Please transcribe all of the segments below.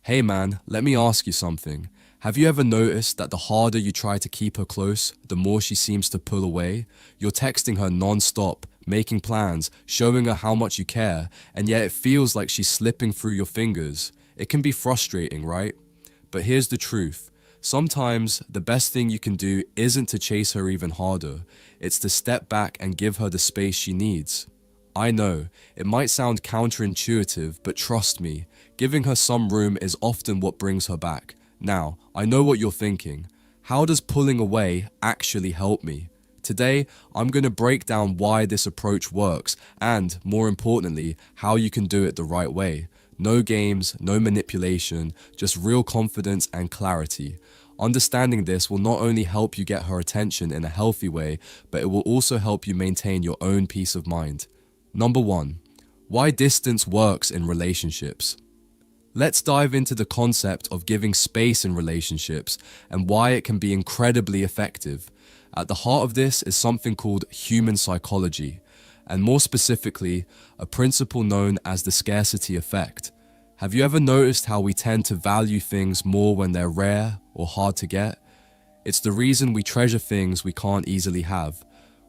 Hey man, let me ask you something. Have you ever noticed that the harder you try to keep her close, the more she seems to pull away? You're texting her non-stop, making plans, showing her how much you care, and yet it feels like she's slipping through your fingers. It can be frustrating, right? But here's the truth. Sometimes the best thing you can do isn't to chase her even harder. It's to step back and give her the space she needs. I know, it might sound counterintuitive, but trust me, giving her some room is often what brings her back. Now, I know what you're thinking. How does pulling away actually help me? Today, I'm going to break down why this approach works and, more importantly, how you can do it the right way. No games, no manipulation, just real confidence and clarity. Understanding this will not only help you get her attention in a healthy way, but it will also help you maintain your own peace of mind. Number 1. Why distance works in relationships. Let's dive into the concept of giving space in relationships and why it can be incredibly effective. At the heart of this is something called human psychology, and more specifically, a principle known as the scarcity effect. Have you ever noticed how we tend to value things more when they're rare or hard to get? It's the reason we treasure things we can't easily have.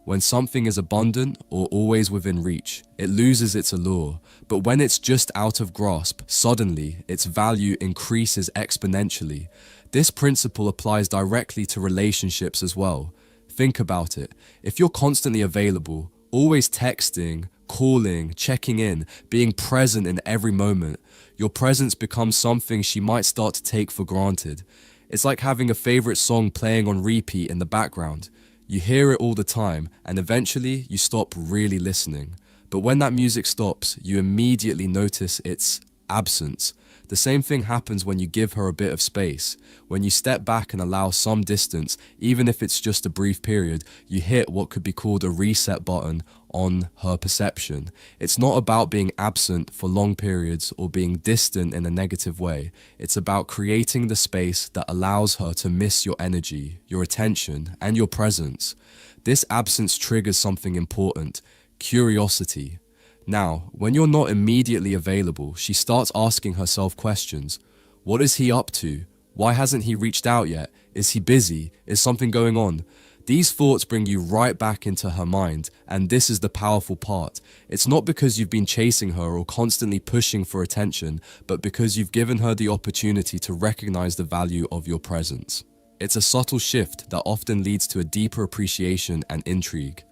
When something is abundant or always within reach, it loses its allure, but when it's just out of grasp, suddenly its value increases exponentially. This principle applies directly to relationships as well. Think about it. If you're constantly available, always texting, calling, checking in, being present in every moment, your presence becomes something she might start to take for granted. It's like having a favorite song playing on repeat in the background. You hear it all the time, and eventually you stop really listening. But when that music stops, you immediately notice its absence. The same thing happens when you give her a bit of space. When you step back and allow some distance, even if it's just a brief period, you hit what could be called a reset button on her perception. It's not about being absent for long periods or being distant in a negative way. It's about creating the space that allows her to miss your energy, your attention, and your presence. This absence triggers something important: curiosity. Now, when you're not immediately available, she starts asking herself questions. What is he up to? Why hasn't he reached out yet? Is he busy? Is something going on? These thoughts bring you right back into her mind, and this is the powerful part. It's not because you've been chasing her or constantly pushing for attention, but because you've given her the opportunity to recognize the value of your presence. It's a subtle shift that often leads to a deeper appreciation and intrigue.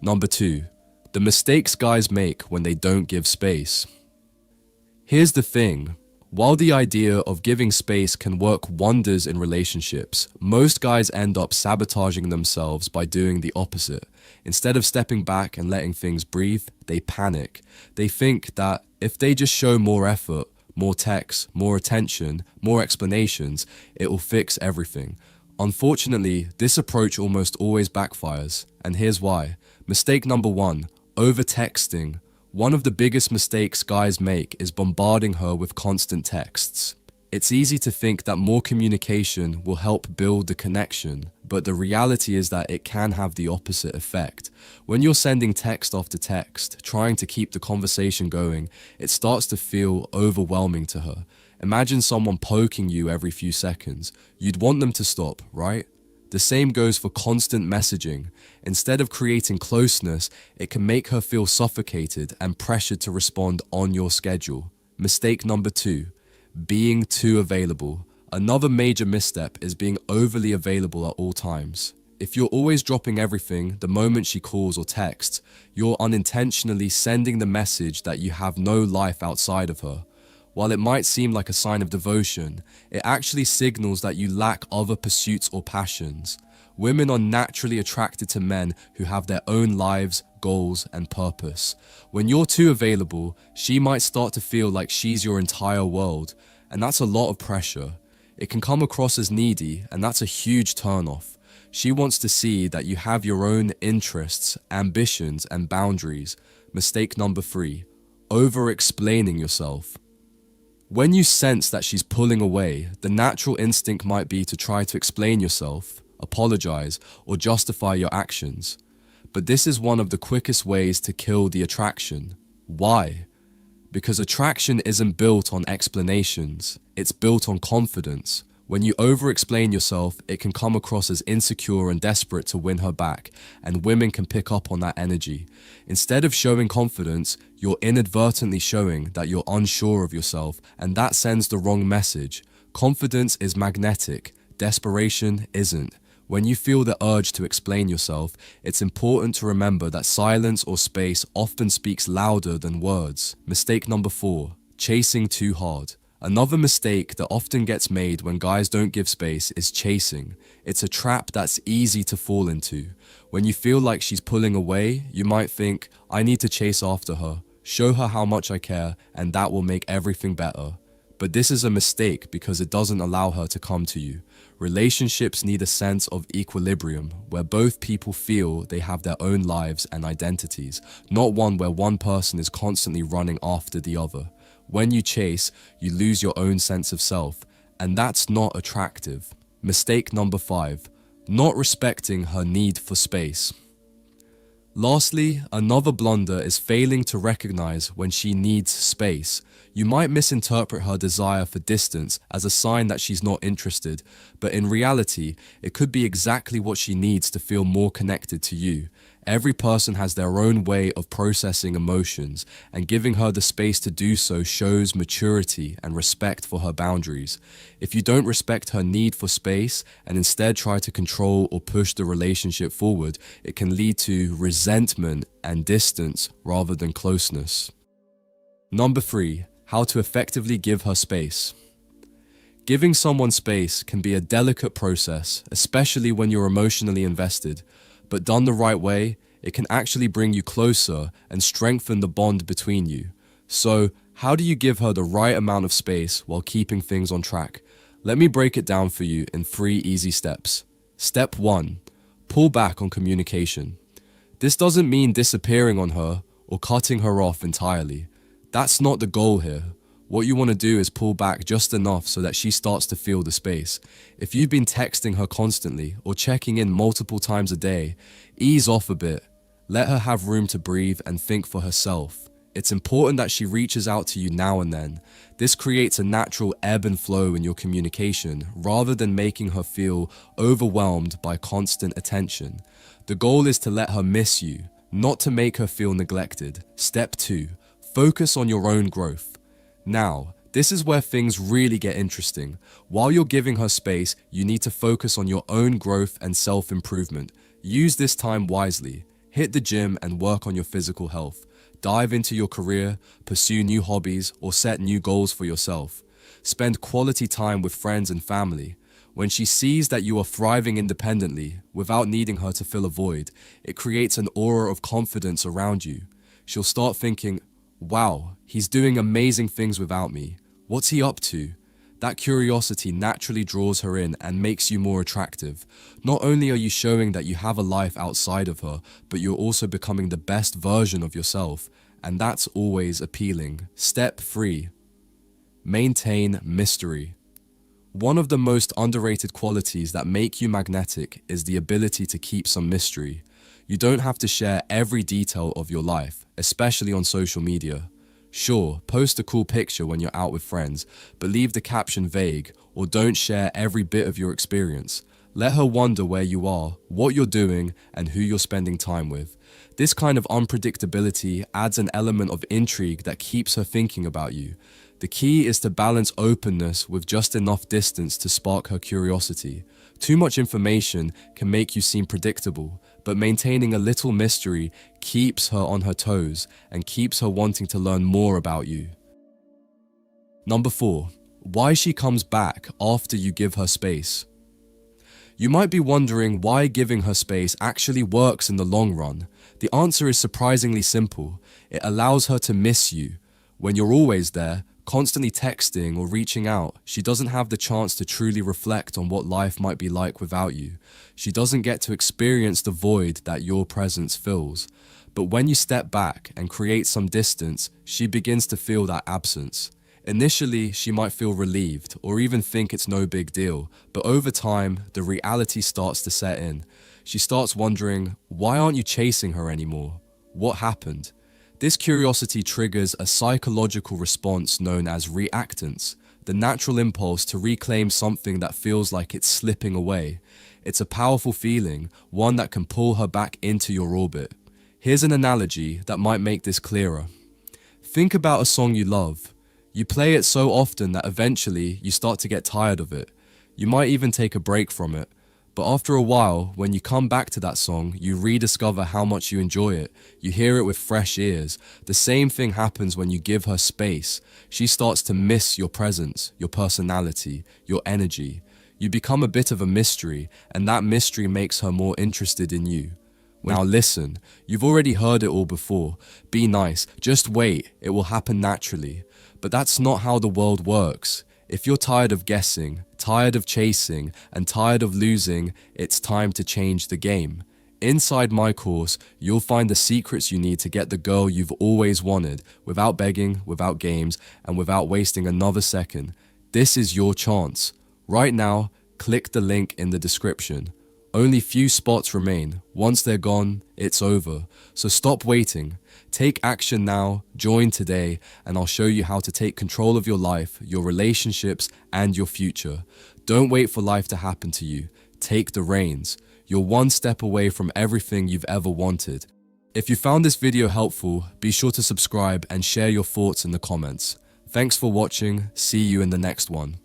Number 2. The mistakes guys make when they don't give space. Here's the thing. While the idea of giving space can work wonders in relationships, most guys end up sabotaging themselves by doing the opposite. Instead of stepping back and letting things breathe, they panic. They think that if they just show more effort, more texts, more attention, more explanations, it will fix everything. Unfortunately, this approach almost always backfires, and here's why. Mistake number 1. Over-texting. One of the biggest mistakes guys make is bombarding her with constant texts. It's easy to think that more communication will help build the connection, but the reality is that it can have the opposite effect. When you're sending text after text, trying to keep the conversation going, it starts to feel overwhelming to her. Imagine someone poking you every few seconds. You'd want them to stop, right? The same goes for constant messaging. Instead of creating closeness, it can make her feel suffocated and pressured to respond on your schedule. Mistake number 2, being too available. Another major misstep is being overly available at all times. If you're always dropping everything the moment she calls or texts, you're unintentionally sending the message that you have no life outside of her. While it might seem like a sign of devotion, it actually signals that you lack other pursuits or passions. Women are naturally attracted to men who have their own lives, goals, and purpose. When you're too available, she might start to feel like she's your entire world, and that's a lot of pressure. It can come across as needy, and that's a huge turnoff. She wants to see that you have your own interests, ambitions, and boundaries. Mistake number 3, over-explaining yourself. When you sense that she's pulling away, the natural instinct might be to try to explain yourself, apologize, or justify your actions. But this is one of the quickest ways to kill the attraction. Why? Because attraction isn't built on explanations, it's built on confidence. When you over-explain yourself, it can come across as insecure and desperate to win her back, and women can pick up on that energy. Instead of showing confidence, you're inadvertently showing that you're unsure of yourself, and that sends the wrong message. Confidence is magnetic, desperation isn't. When you feel the urge to explain yourself, it's important to remember that silence or space often speaks louder than words. Mistake number 4, chasing too hard. Another mistake that often gets made when guys don't give space is chasing. It's a trap that's easy to fall into. When you feel like she's pulling away, you might think, I need to chase after her, show her how much I care, and that will make everything better. But this is a mistake because it doesn't allow her to come to you. Relationships need a sense of equilibrium, where both people feel they have their own lives and identities, not one where one person is constantly running after the other. When you chase, you lose your own sense of self, and that's not attractive. Mistake number 5, not respecting her need for space. Lastly, another blunder is failing to recognize when she needs space. You might misinterpret her desire for distance as a sign that she's not interested, but in reality, it could be exactly what she needs to feel more connected to you. Every person has their own way of processing emotions, and giving her the space to do so shows maturity and respect for her boundaries. If you don't respect her need for space and instead try to control or push the relationship forward, it can lead to resentment and distance rather than closeness. Number 3, how to effectively give her space. Giving someone space can be a delicate process, especially when you're emotionally invested. But done the right way, it can actually bring you closer and strengthen the bond between you. So, how do you give her the right amount of space while keeping things on track? Let me break it down for you in 3 easy steps. Step 1, pull back on communication. This doesn't mean disappearing on her or cutting her off entirely. That's not the goal here. What you want to do is pull back just enough so that she starts to feel the space. If you've been texting her constantly or checking in multiple times a day, ease off a bit. Let her have room to breathe and think for herself. It's important that she reaches out to you now and then. This creates a natural ebb and flow in your communication rather than making her feel overwhelmed by constant attention. The goal is to let her miss you, not to make her feel neglected. Step 2, focus on your own growth. Now, this is where things really get interesting. While you're giving her space, you need to focus on your own growth and self-improvement. Use this time wisely. Hit the gym and work on your physical health. Dive into your career, pursue new hobbies, or set new goals for yourself. Spend quality time with friends and family. When she sees that you are thriving independently, without needing her to fill a void, it creates an aura of confidence around you. She'll start thinking, wow, he's doing amazing things without me. What's he up to? That curiosity naturally draws her in and makes you more attractive. Not only are you showing that you have a life outside of her, but you're also becoming the best version of yourself, and that's always appealing. Step 3, maintain mystery. One of the most underrated qualities that make you magnetic is the ability to keep some mystery. You don't have to share every detail of your life, especially on social media. Sure, post a cool picture when you're out with friends, but leave the caption vague, or don't share every bit of your experience. Let her wonder where you are, what you're doing, and who you're spending time with. This kind of unpredictability adds an element of intrigue that keeps her thinking about you. The key is to balance openness with just enough distance to spark her curiosity. Too much information can make you seem predictable, but maintaining a little mystery keeps her on her toes and keeps her wanting to learn more about you. Number 4, why she comes back after you give her space. You might be wondering why giving her space actually works in the long run. The answer is surprisingly simple. It allows her to miss you. When you're always there, constantly texting or reaching out, she doesn't have the chance to truly reflect on what life might be like without you. She doesn't get to experience the void that your presence fills. But when you step back and create some distance, she begins to feel that absence. Initially, she might feel relieved or even think it's no big deal, but over time, the reality starts to set in. She starts wondering, why aren't you chasing her anymore? What happened? This curiosity triggers a psychological response known as reactance, the natural impulse to reclaim something that feels like it's slipping away. It's a powerful feeling, one that can pull her back into your orbit. Here's an analogy that might make this clearer. Think about a song you love. You play it so often that eventually you start to get tired of it. You might even take a break from it. But after a while, when you come back to that song, you rediscover how much you enjoy it. You hear it with fresh ears. The same thing happens when you give her space. She starts to miss your presence, your personality, your energy. You become a bit of a mystery, and that mystery makes her more interested in you. Now listen, you've already heard it all before. Be nice, just wait, it will happen naturally. But that's not how the world works. If you're tired of guessing, tired of chasing, and tired of losing, it's time to change the game. Inside my course, you'll find the secrets you need to get the girl you've always wanted, without begging, without games, and without wasting another second. This is your chance. Right now, click the link in the description. Only few spots remain. Once they're gone, it's over. So stop waiting. Take action now, join today, and I'll show you how to take control of your life, your relationships, and your future. Don't wait for life to happen to you. Take the reins. You're one step away from everything you've ever wanted. If you found this video helpful, be sure to subscribe and share your thoughts in the comments. Thanks for watching. See you in the next one.